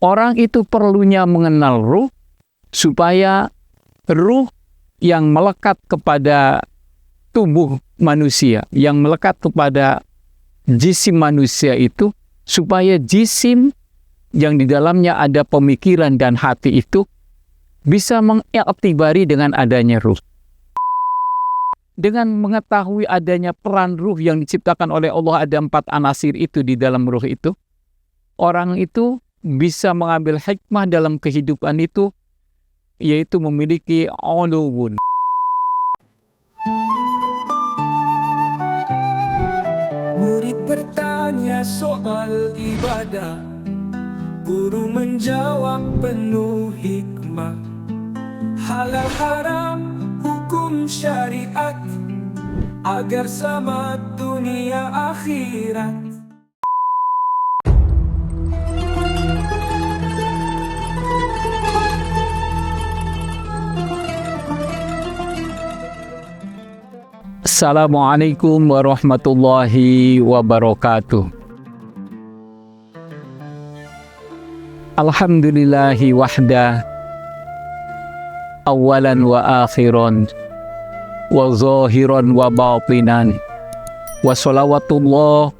Orang itu perlunya mengenal ruh supaya ruh yang melekat kepada tubuh manusia, yang melekat kepada jisim manusia itu, supaya jisim yang di dalamnya ada pemikiran dan hati itu bisa mengiktibari dengan adanya ruh. Dengan mengetahui adanya peran ruh yang diciptakan oleh Allah, ada 4 anasir itu di dalam ruh itu, orang itu bisa mengambil hikmah dalam kehidupan itu, yaitu memiliki uluwun. Murid bertanya soal ibadah, guru menjawab penuh hikmah. Halal haram hukum syariat, agar selamat dunia akhirat. Assalamualaikum warahmatullahi wabarakatuh. Alhamdulillahi wahda, awalan wa akhiran, wa zahiran wa batinan, wa salawatullah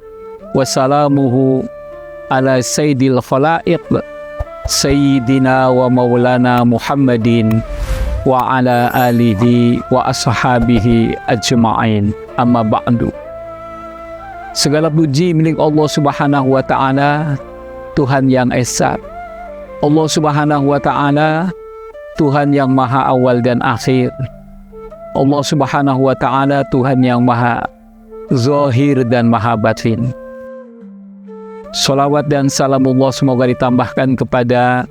wa salamuhu ala sayyidil khalaiq, sayyidina wa maulana Muhammadin wa ala alihi wa ashabihi ajma'in, amma ba'du. Segala puji milik Allah Subhanahu wa ta'ala, Tuhan yang esa. Allah Subhanahu wa ta'ala, Tuhan yang maha awal dan akhir. Allah Subhanahu wa ta'ala, Tuhan yang maha zahir dan maha batin. Salawat dan salamullah semoga ditambahkan kepada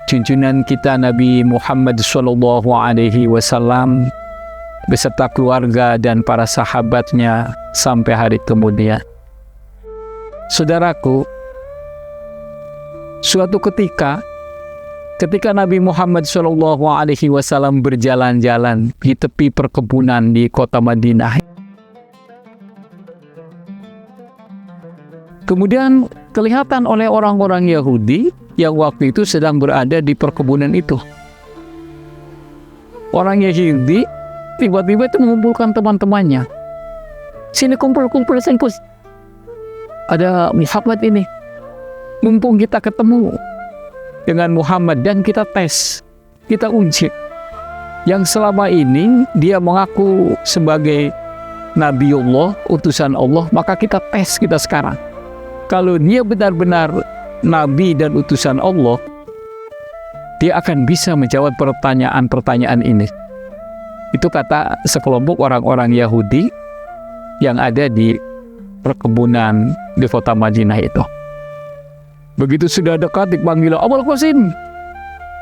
junjungan kita Nabi Muhammad Sallallahu Alaihi Wasallam beserta keluarga dan para sahabatnya sampai hari kemudian. Saudaraku, suatu ketika Nabi Muhammad Sallallahu Alaihi Wasallam berjalan-jalan di tepi perkebunan di kota Madinah, kemudian kelihatan oleh orang-orang Yahudi yang waktu itu sedang berada di perkebunan itu. Orang Yahudi tiba-tiba itu mengumpulkan teman-temannya. Sini kumpul-kumpul, ada Muhammad ini. Mumpung kita ketemu dengan Muhammad dan kita tes, kita uji. Yang selama ini dia mengaku sebagai Nabiullah, utusan Allah, maka kita tes kita sekarang. Kalau dia benar-benar Nabi dan utusan Allah, dia akan bisa menjawab pertanyaan-pertanyaan ini. Itu kata sekelompok orang-orang Yahudi yang ada di perkebunan di kota Madinah itu. Begitu sudah dekat dipanggil Abul Qasim,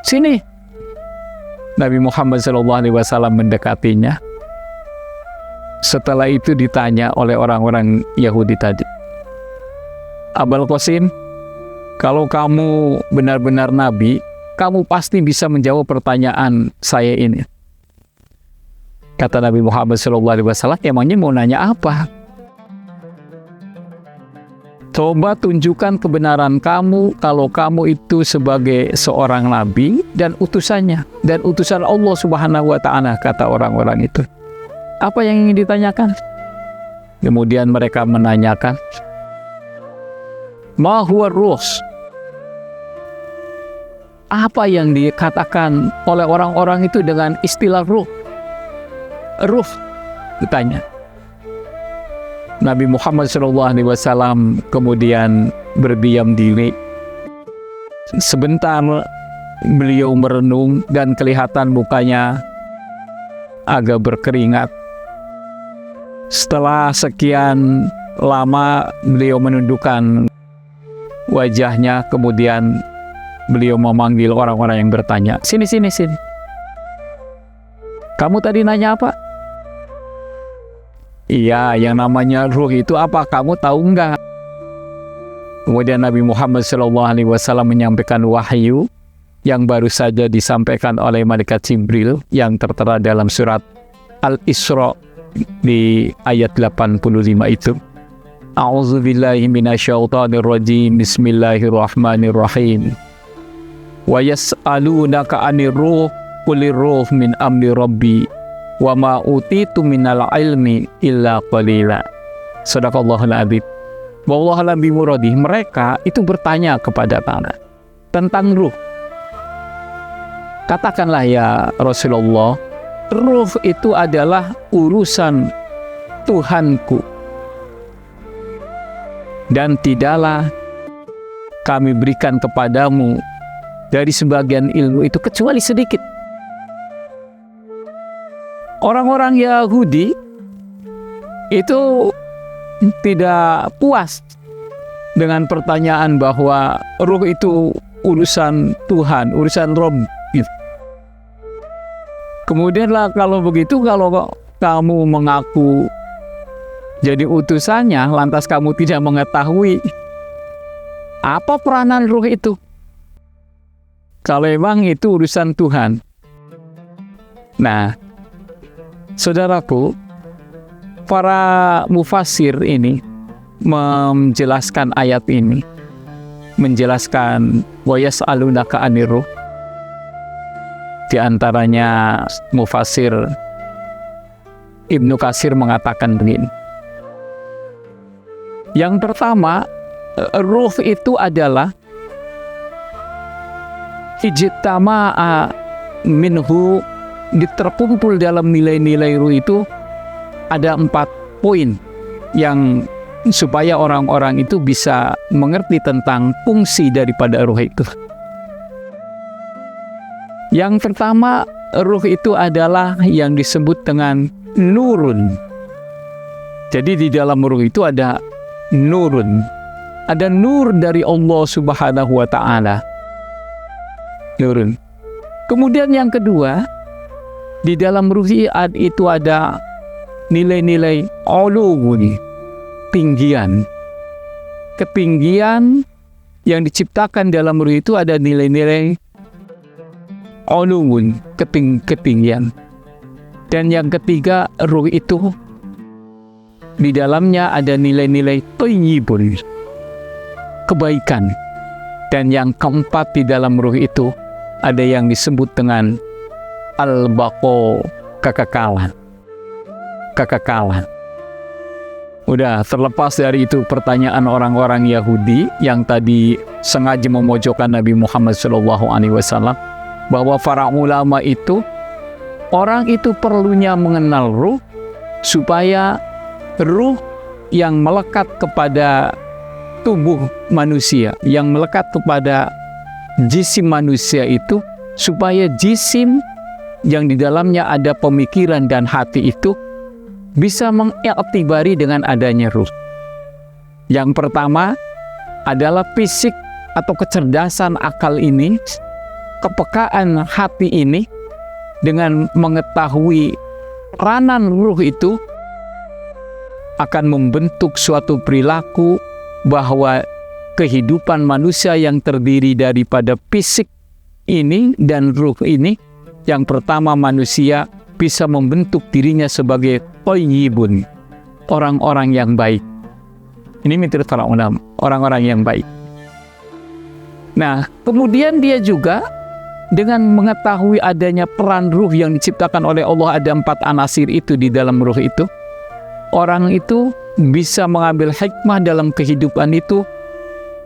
sini. Nabi Muhammad SAW mendekatinya. Setelah itu ditanya oleh orang-orang Yahudi tadi, Abul Qasim, kalau kamu benar-benar Nabi, kamu pasti bisa menjawab pertanyaan saya ini. Kata Nabi Muhammad SAW, emangnya mau nanya apa? Coba tunjukkan kebenaran kamu kalau kamu itu sebagai seorang Nabi dan utusannya, dan utusan Allah Subhanahu wa ta'ala, kata orang-orang itu. Apa yang ingin ditanyakan? Kemudian mereka menanyakan, Ma huwa ruh? Apa yang dikatakan oleh orang-orang itu dengan istilah ruh? Ruh, ditanya. Nabi Muhammad SAW kemudian berdiam diri. Sebentar beliau merenung dan kelihatan mukanya agak berkeringat. Setelah sekian lama beliau menundukkan wajahnya, kemudian beliau memanggil orang-orang yang bertanya, sini. Kamu tadi nanya apa? Iya, yang namanya ruh itu apa? Kamu tahu enggak? Kemudian Nabi Muhammad SAW menyampaikan wahyu yang baru saja disampaikan oleh malaikat Jibril yang tertera dalam surat Al-Isra di ayat 85 itu. A'udzubillahi minasyaitonirrajim. Bismillahirrahmanirrahim. wa yas'alunaka 'anir ruh qulir ruh min amri rabbi wa ma utitu minal ilmi illa qalila. Shadaqallahul adzim. Wallahu a'lam bimuradi. Mereka itu bertanya kepada Ta'ala tentang ruh. Katakanlah ya Rasulullah, ruh itu adalah urusan Tuhanku, dan tidaklah kami berikan kepadamu dari sebagian ilmu itu kecuali sedikit. Orang-orang Yahudi itu tidak puas dengan pertanyaan bahwa ruh itu urusan Tuhan, urusan Rob. Kemudianlah kalau begitu, kalau kamu mengaku jadi utusannya, lantas kamu tidak mengetahui apa peranan ruh itu. Kalau memang itu urusan Tuhan. Nah, saudaraku, para mufassir ini menjelaskan ayat ini, menjelaskan wa yas'alunaka 'anir ruh. Di antaranya mufassir Ibnu Katsir mengatakan begini. Yang pertama, ruh itu adalah ijtama'a minhu, terkumpul dalam nilai-nilai ruh itu ada 4 poin yang supaya orang-orang itu bisa mengerti tentang fungsi daripada ruh itu. Yang pertama, ruh itu adalah yang disebut dengan nurun. Jadi di dalam ruh itu ada nurun. Ada nur dari Allah Subhanahu wa ta'ala. Nurun. Kemudian yang kedua, di dalam ruh itu ada nilai-nilai uluwun, tinggian. Ketinggian yang diciptakan dalam ruh itu ada nilai-nilai uluwun, ketinggian. Dan yang ketiga, ruh itu di dalamnya ada nilai-nilai thayyibun, kebaikan. Dan yang keempat, di dalam ruh itu ada yang disebut dengan al-baqa, kekekalan. Kekekalan. Udah, terlepas dari itu pertanyaan orang-orang Yahudi yang tadi sengaja memojokkan Nabi Muhammad SAW, bahwa para ulama itu, orang itu perlunya mengenal ruh supaya ruh yang melekat kepada tubuh manusia, yang melekat kepada jisim manusia itu, supaya jisim yang di dalamnya ada pemikiran dan hati itu bisa mengiktibari dengan adanya ruh. Yang pertama adalah fisik atau kecerdasan akal ini, kepekaan hati ini, dengan mengetahui peranan ruh itu akan membentuk suatu perilaku bahwa kehidupan manusia yang terdiri daripada fisik ini dan ruh ini, yang pertama manusia bisa membentuk dirinya sebagai thayyibun, orang-orang yang baik. Ini menurut para ulama, orang-orang yang baik. Nah, kemudian dia juga dengan mengetahui adanya peran ruh yang diciptakan oleh Allah, ada 4 anasir itu di dalam ruh itu, orang itu bisa mengambil hikmah dalam kehidupan itu,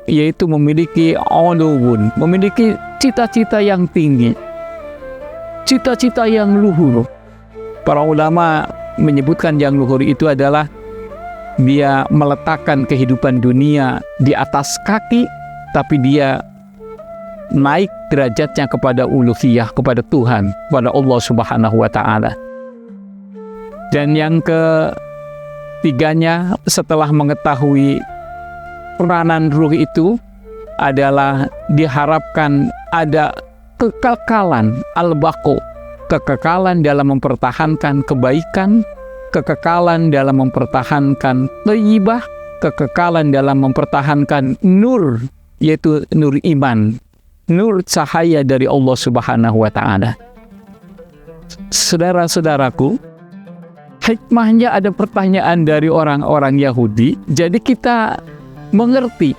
yaitu memiliki uluwun, memiliki cita-cita yang tinggi, cita-cita yang luhur. Para ulama menyebutkan yang luhur itu adalah dia meletakkan kehidupan dunia di atas kaki, tapi dia naik derajatnya kepada uluhiyah, kepada Tuhan, kepada Allah Subhanahu wa ta'ala. Dan yang ketiganya, setelah mengetahui peranan ruh itu, adalah diharapkan ada kekekalan al-baqo, kekekalan dalam mempertahankan kebaikan, kekekalan dalam mempertahankan thayyibah, kekekalan dalam mempertahankan nur, yaitu nur iman, nur cahaya dari Allah Subhanahu wa ta'ala. Saudara-saudaraku, hikmahnya ada pertanyaan dari orang-orang Yahudi. Jadi kita mengerti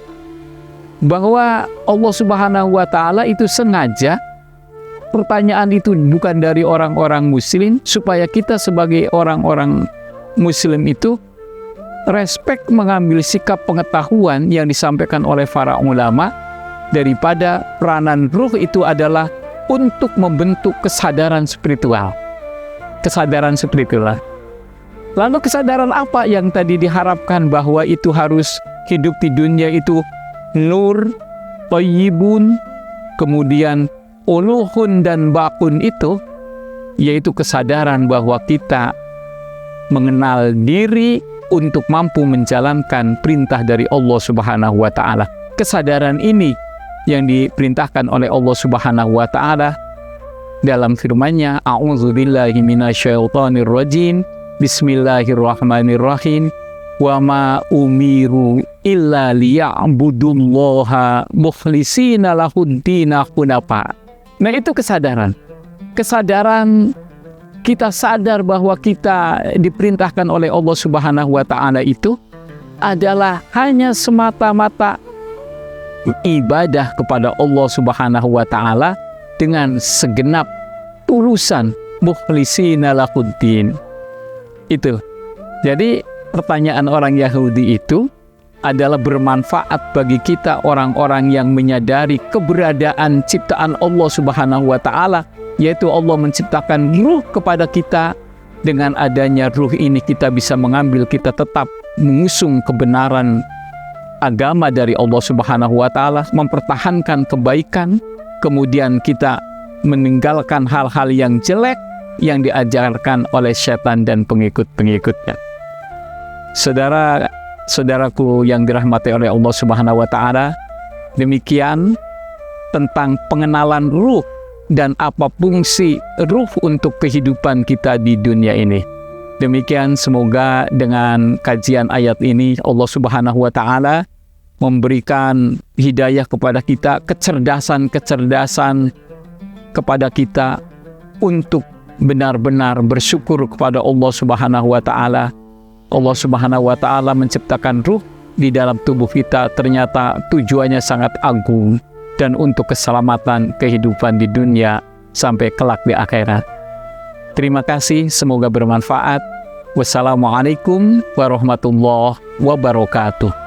bahwa Allah Subhanahu wa Ta'ala itu sengaja pertanyaan itu bukan dari orang-orang Muslim, supaya kita sebagai orang-orang Muslim itu respect mengambil sikap pengetahuan yang disampaikan oleh para ulama, daripada peranan ruh itu adalah untuk membentuk kesadaran spiritual. Kesadaran spiritual. Lalu kesadaran apa yang tadi diharapkan bahwa itu harus hidup di dunia itu nur, thayyibun, kemudian uluhun dan bakun itu, yaitu kesadaran bahwa kita mengenal diri untuk mampu menjalankan perintah dari Allah Subhanahu wa Ta'ala. Kesadaran ini yang diperintahkan oleh Allah Subhanahu wa Ta'ala dalam firman-Nya, a'udzubillahi minasyaitonir rajim, bismillahirrahmanirrahim, wa ma umiru illa liya'budullaha mukhlishina lahuddina hunafa. Nah, itu kesadaran. Kesadaran kita sadar bahwa kita diperintahkan oleh Allah Subhanahu wa Ta'ala itu adalah hanya semata-mata ibadah kepada Allah Subhanahu wa Ta'ala dengan segenap tulusan, mukhlishina lahuddin. Itu. Jadi pertanyaan orang Yahudi itu adalah bermanfaat bagi kita orang-orang yang menyadari keberadaan ciptaan Allah Subhanahu wa Ta'ala, yaitu Allah menciptakan ruh kepada kita. Dengan adanya ruh ini kita bisa mengambil, kita tetap mengusung kebenaran agama dari Allah Subhanahu wa Ta'ala, mempertahankan kebaikan, kemudian kita meninggalkan hal-hal yang jelek yang diajarkan oleh setan dan pengikut-pengikutnya. Saudaraku yang dirahmati oleh Allah Subhanahu wa Ta'ala, demikian tentang pengenalan ruh dan apa fungsi ruh untuk kehidupan kita di dunia ini. Demikian, semoga dengan kajian ayat ini Allah Subhanahu wa Ta'ala memberikan hidayah kepada kita, kecerdasan kepada kita untuk benar-benar bersyukur kepada Allah Subhanahu wa Ta'ala. Allah Subhanahu wa Ta'ala menciptakan ruh di dalam tubuh kita, ternyata tujuannya sangat agung dan untuk keselamatan kehidupan di dunia sampai kelak di akhirat. Terima kasih, semoga bermanfaat. Wassalamualaikum warahmatullahi wabarakatuh.